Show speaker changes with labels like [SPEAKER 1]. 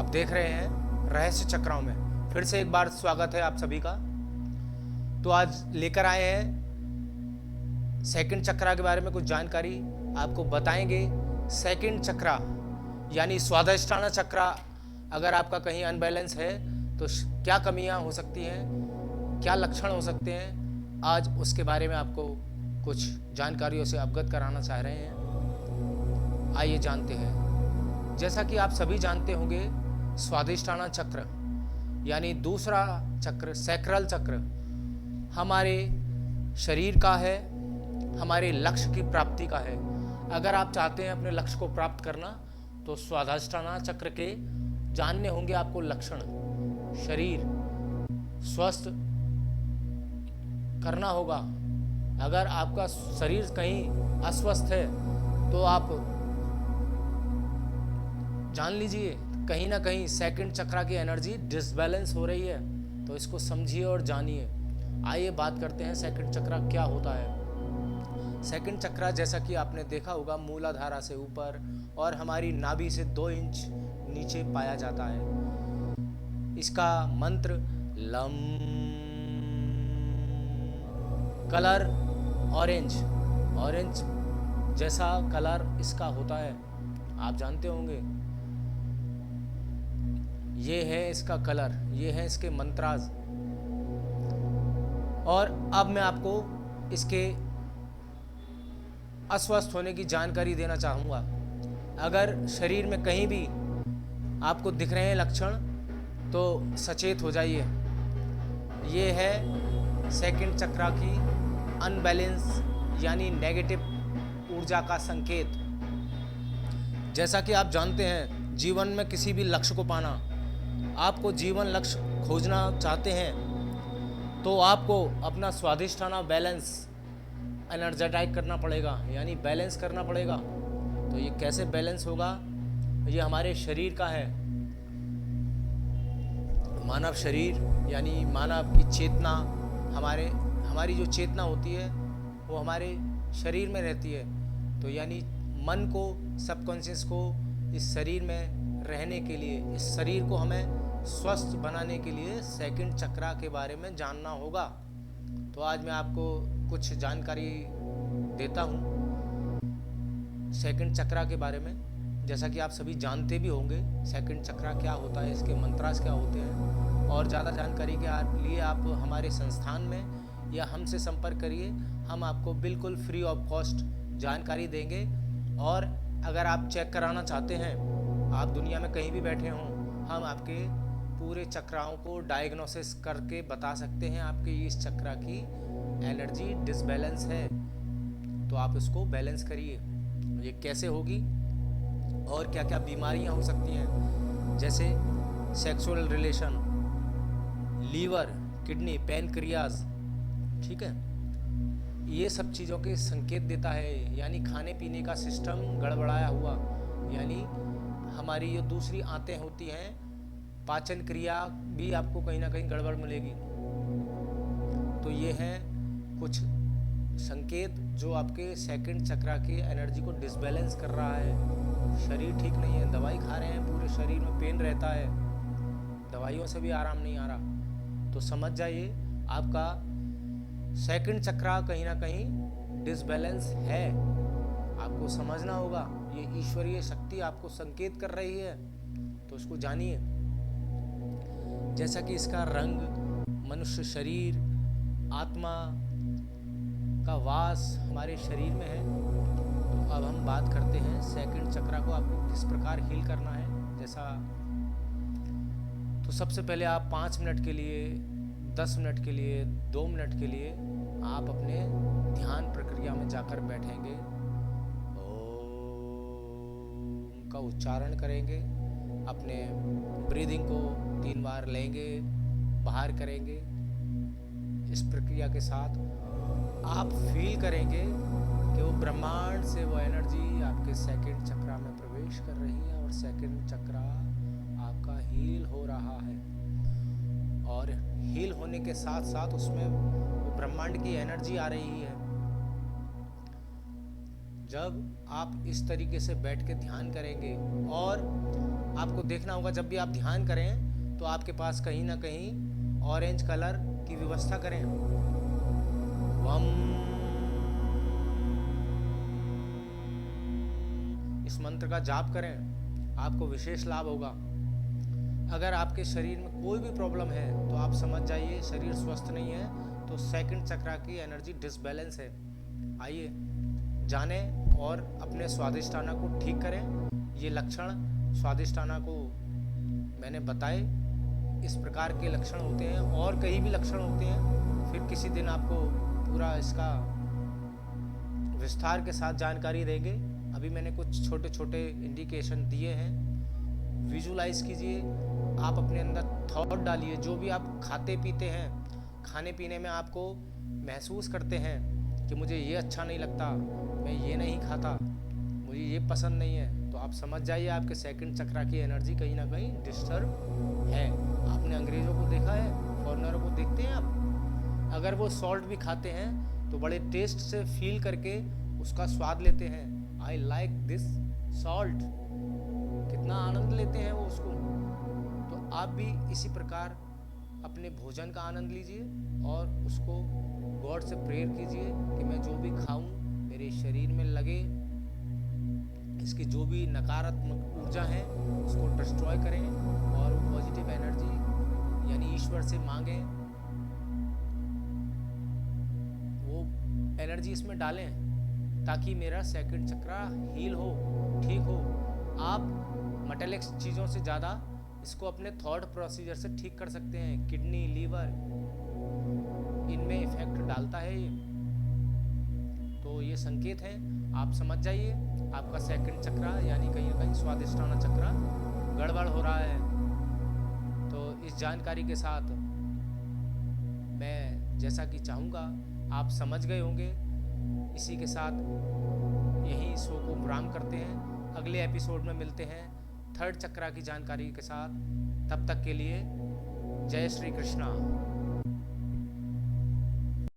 [SPEAKER 1] आप देख रहे हैं रहस्य चक्राओं में। फिर से एक बार स्वागत है आप सभी का। तो आज लेकर आए हैं सेकंड चक्रा के बारे में कुछ जानकारी आपको बताएंगे। सेकंड चक्रा यानी स्वादिष्टाना चक्रा, अगर आपका कहीं अनबैलेंस है तो क्या कमियां हो सकती हैं, क्या लक्षण हो सकते हैं, आज उसके बारे में आपको कुछ जानकारियों से अवगत कराना चाह रहे हैं। आइए जानते हैं। जैसा कि आप सभी जानते होंगे, स्वादिष्टाना चक्र यानी दूसरा चक्र, सैक्रल चक्र, हमारे शरीर का है, हमारे लक्ष्य की प्राप्ति का है। अगर आप चाहते हैं अपने लक्ष्य को प्राप्त करना तो स्वादिष्टाना चक्र के जानने होंगे आपको लक्षण। शरीर स्वस्थ करना होगा। अगर आपका शरीर कहीं अस्वस्थ है तो आप जान लीजिए कहीं ना कहीं सेकंड चक्रा की एनर्जी डिसबैलेंस हो रही है। तो इसको समझिए और जानिए। आइए बात करते हैं सेकंड चक्रा क्या होता है। सेकंड चक्रा जैसा कि आपने देखा होगा, मूलाधारा से ऊपर और हमारी नाभि से 2 इंच नीचे पाया जाता है। इसका मंत्र लम। कलर ऑरेंज, ऑरेंज जैसा कलर इसका होता है, आप जानते होंगे। ये है इसका कलर, ये है इसके मंत्राज। और अब मैं आपको इसके अस्वस्थ होने की जानकारी देना चाहूँगा। अगर शरीर में कहीं भी आपको दिख रहे हैं लक्षण तो सचेत हो जाइए। ये है सेकंड चक्रा की अनबैलेंस यानी नेगेटिव ऊर्जा का संकेत। जैसा कि आप जानते हैं, जीवन में किसी भी लक्ष्य को पाना, आपको जीवन लक्ष्य खोजना चाहते हैं तो आपको अपना स्वादिष्टाना बैलेंस एनर्जेटाइज करना पड़ेगा, यानी बैलेंस करना पड़ेगा। तो ये कैसे बैलेंस होगा? ये हमारे शरीर का है। मानव शरीर यानी मानव की चेतना, हमारी जो चेतना होती है वो हमारे शरीर में रहती है। तो यानी मन को, सबकॉन्शियस को इस शरीर में रहने के लिए, इस शरीर को हमें स्वस्थ बनाने के लिए सेकंड चक्रा के बारे में जानना होगा। तो आज मैं आपको कुछ जानकारी देता हूँ सेकंड चक्रा के बारे में। जैसा कि आप सभी जानते भी होंगे सेकंड चक्रा क्या होता है, इसके मंत्रास क्या होते हैं। और ज़्यादा जानकारी के लिए आप हमारे संस्थान में या हमसे संपर्क करिए। हम आपको बिल्कुल फ्री ऑफ कॉस्ट जानकारी देंगे। और अगर आप चेक कराना चाहते हैं, आप दुनिया में कहीं भी बैठे हों, हम आपके पूरे चक्राओं को डायग्नोसिस करके बता सकते हैं आपके इस चक्रा की एनर्जी डिसबैलेंस है, तो आप इसको बैलेंस करिए। ये कैसे होगी और क्या क्या बीमारियां हो सकती हैं, जैसे sexual relation, liver, kidney, pancreas, ठीक है, ये सब चीज़ों के संकेत देता है। यानी खाने पीने का सिस्टम गड़बड़ाया हुआ, यानी हमारी जो दूसरी आंतें होती हैं, पाचन क्रिया भी आपको कहीं ना कहीं गड़बड़ मिलेगी। तो ये हैं कुछ संकेत जो आपके सेकंड चक्रा की एनर्जी को डिसबैलेंस कर रहा है। शरीर ठीक नहीं है, दवाई खा रहे हैं, पूरे शरीर में पेन रहता है, दवाइयों से भी आराम नहीं आ रहा, तो समझ जाइए आपका सेकंड चक्रा कहीं ना कहीं डिसबैलेंस है। आपको समझना होगा, ये ईश्वरीय शक्ति आपको संकेत कर रही है, तो उसको जानिए। जैसा कि इसका रंग, मनुष्य शरीर, आत्मा का वास हमारे शरीर में है। तो अब हम बात करते हैं सेकंड चक्रा को आपको किस प्रकार हील करना है। जैसा तो सबसे पहले आप 5 मिनट के लिए, 10 मिनट के लिए, 2 मिनट के लिए आप अपने ध्यान प्रक्रिया में जाकर बैठेंगे, ओम का उच्चारण करेंगे, अपने ब्रीदिंग को 3 बार लेंगे, बाहर करेंगे। इस प्रक्रिया के साथ आप फील करेंगे कि वो ब्रह्मांड से वो एनर्जी आपके सेकंड चक्रा में प्रवेश कर रही है और सेकंड चक्रा आपका हील हो रहा है। और हील होने के साथ साथ उसमें वो ब्रह्मांड की एनर्जी आ रही है। जब आप इस तरीके से बैठ के ध्यान करेंगे, और आपको देखना होगा जब भी आप ध्यान करें तो आपके पास कहीं ना कहीं ऑरेंज कलर की व्यवस्था करें। वम, इस मंत्र का जाप करें, आपको विशेष लाभ होगा। अगर आपके शरीर में कोई भी प्रॉब्लम है तो आप समझ जाइए शरीर स्वस्थ नहीं है, तो सेकंड चक्रा की एनर्जी डिसबैलेंस है। आइए जाने और अपने स्वादिष्टाना को ठीक करें। ये लक्षण स्वादिष्टाना को मैंने बताए, इस प्रकार के लक्षण होते हैं और कई भी लक्षण होते हैं। फिर किसी दिन आपको पूरा इसका विस्तार के साथ जानकारी देंगे। अभी मैंने कुछ छोटे छोटे इंडिकेशन दिए हैं। विजुलाइज कीजिए, आप अपने अंदर थॉट डालिए। जो भी आप खाते पीते हैं, खाने पीने में आपको महसूस करते हैं कि मुझे ये अच्छा नहीं लगता, मैं ये नहीं खाता, मुझे ये पसंद नहीं है, तो आप समझ जाइए आपके सेकंड चक्रा की एनर्जी कहीं ना कहीं डिस्टर्ब है। आपने अंग्रेज़ों को देखा है, फॉरेनरों को देखते हैं आप, अगर वो सॉल्ट भी खाते हैं तो बड़े टेस्ट से फील करके उसका स्वाद लेते हैं। आई लाइक दिस सॉल्ट, कितना आनंद लेते हैं वो उसको। तो आप भी इसी प्रकार अपने भोजन का आनंद लीजिए और उसको गॉड से प्रेयर कीजिए कि मैं जो भी खाऊं मेरे शरीर में लगे, इसकी जो भी नकारात्मक ऊर्जा है उसको डिस्ट्रॉय करें और वो पॉजिटिव एनर्जी यानी ईश्वर से मांगें, वो एनर्जी इसमें डालें ताकि मेरा सेकंड चक्रा हील हो, ठीक हो। आप मेटेलिक चीज़ों से ज़्यादा इसको अपने थॉट प्रोसीजर से ठीक कर सकते हैं। किडनी, लीवर, इनमें इफेक्ट डालता है ये। तो ये संकेत है, आप समझ जाइए आपका सेकंड चक्रा यानी कहीं ना कहीं स्वादिष्टाना चक्रा गड़बड़ हो रहा है। तो इस जानकारी के साथ मैं जैसा कि चाहूँगा आप समझ गए होंगे। इसी के साथ यही शो को विराम करते हैं। अगले एपिसोड में मिलते हैं थर्ड चक्रा की जानकारी के साथ। तब तक के लिए जय श्री कृष्णा।